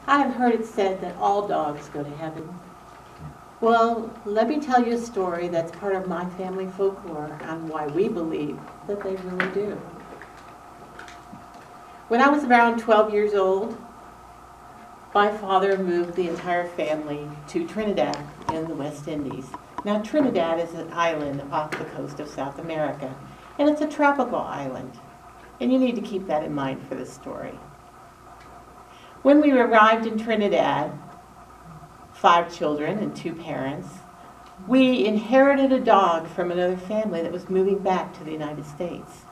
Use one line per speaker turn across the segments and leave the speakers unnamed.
I've heard it said that all dogs go to heaven. Well, let me tell you a story that's part of my family folklore on why we believe that they really do. When I was around 12 years old, my father moved the entire family to Trinidad in the West Indies. Now, Trinidad is an island off the coast of South America, and it's a tropical island. And you need to keep that in mind for this story. When we arrived in Trinidad, 5 children and 2 parents, we inherited a dog from another family that was moving back to the United States.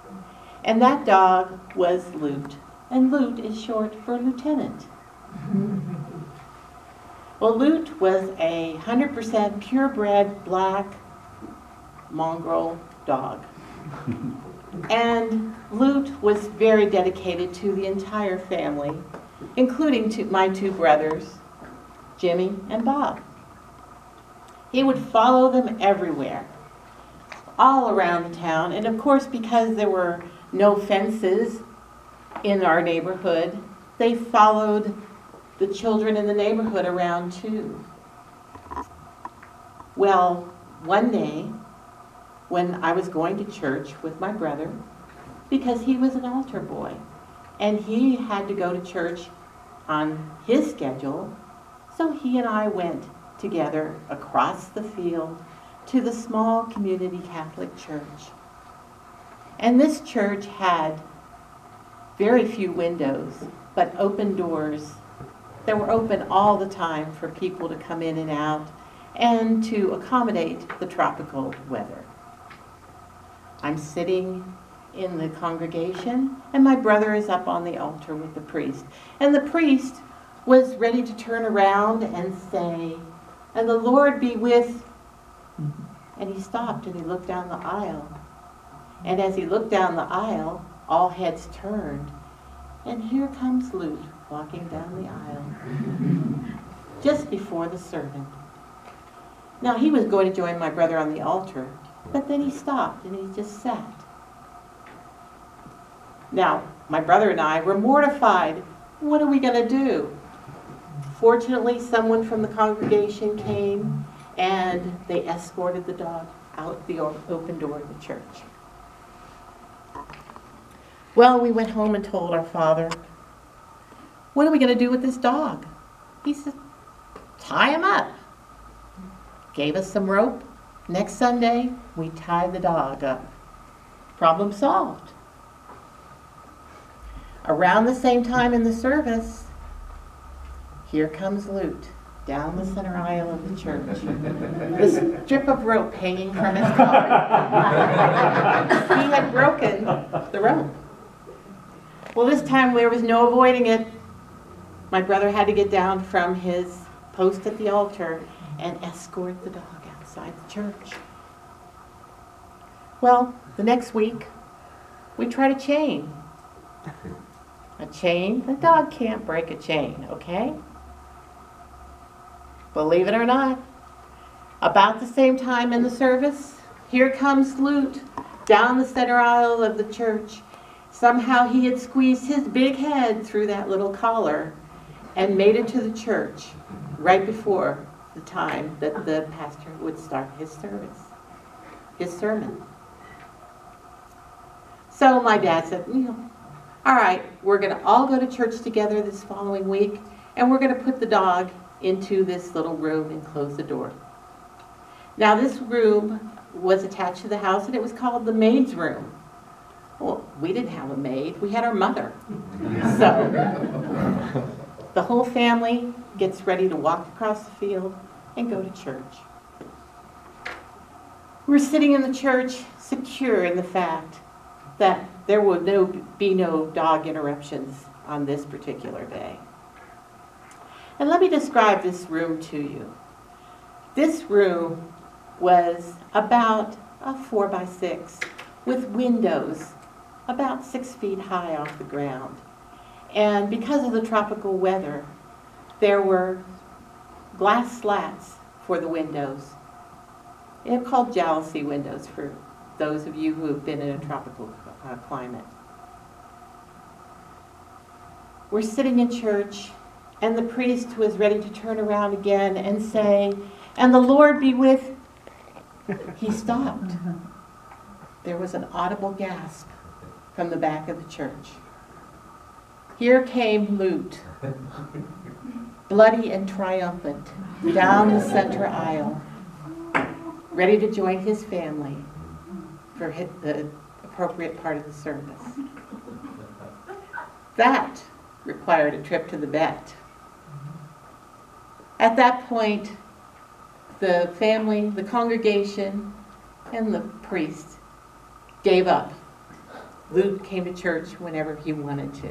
And that dog was Loot. And Loot is short for lieutenant. Well, Loot was a 100% purebred black mongrel dog. And Loot was very dedicated to the entire family, including my 2 brothers, Jimmy and Bob. He would follow them everywhere, all around the town. And of course, because there were no fences in our neighborhood, they followed the children in the neighborhood around too. Well, one day, when I was going to church with my brother, because he was an altar boy, and he had to go to church on his schedule, so he and I went together across the field to the small community Catholic church. And this church had very few windows, but open doors that were open all the time for people to come in and out and to accommodate the tropical weather. I'm sitting in the congregation, and my brother is up on the altar with the priest. And the priest was ready to turn around and say, "And the Lord be with," and he stopped and he looked down the aisle. And as he looked down the aisle, all heads turned, and here comes Loot walking down the aisle, just before the servant. Now, he was going to join my brother on the altar, but then he stopped and he just sat. Now, my brother and I were mortified. What are we going to do? Fortunately, someone from the congregation came and they escorted the dog out the open door of the church. Well, we went home and told our father, "What are we going to do with this dog?" He said, "Tie him up." Gave us some rope. Next Sunday, we tied the dog up. Problem solved. Around the same time in the service, here comes Loot down the center aisle of the church. This strip of rope hanging from his collar. He had broken the rope. Well, this time there was no avoiding it. My brother had to get down from his post at the altar and escort the dog outside the church. Well, the next week, we tried a chain. A chain? The dog can't break a chain, okay? Believe it or not, about the same time in the service, here comes Loot down the center aisle of the church. Somehow he had squeezed his big head through that little collar and made it to the church right before the time that the pastor would start his service, his sermon. So my dad said, all right, we're going to all go to church together this following week, and we're going to put the dog into this little room and close the door. Now, this room was attached to the house, and it was called the maid's room. Well, we didn't have a maid. We had our mother. So the whole family gets ready to walk across the field and go to church. We're sitting in the church, secure in the fact that there would be no dog interruptions on this particular day. And let me describe this room to you. This room was about a 4x6 with windows about 6 feet high off the ground. And because of the tropical weather, there were glass slats for the windows. They're called jalousie windows for those of you who have been in a tropical climate. We're sitting in church, And the priest was ready to turn around again and say, "And the Lord be with..." He stopped. There was an audible gasp from the back of the church. Here came Lute, bloody and triumphant, down the center aisle, ready to join his family for the appropriate part of the service. That required a trip to the vet. At that point, the family, the congregation, and the priest gave up. Luke came to church whenever he wanted to.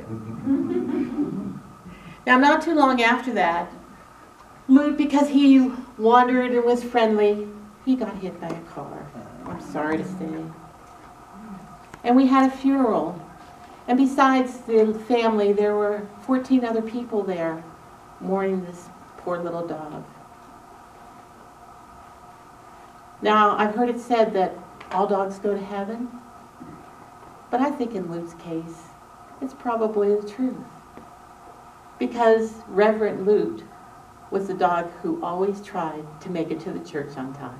Now, not too long after that, Luke, because he wandered and was friendly, he got hit by a car. I'm sorry to say. And we had a funeral. And besides the family, there were 14 other people there mourning this poor little dog. Now, I've heard it said that all dogs go to heaven, but I think in Luke's case, it's probably the truth. Because Reverend Luke was the dog who always tried to make it to the church on time.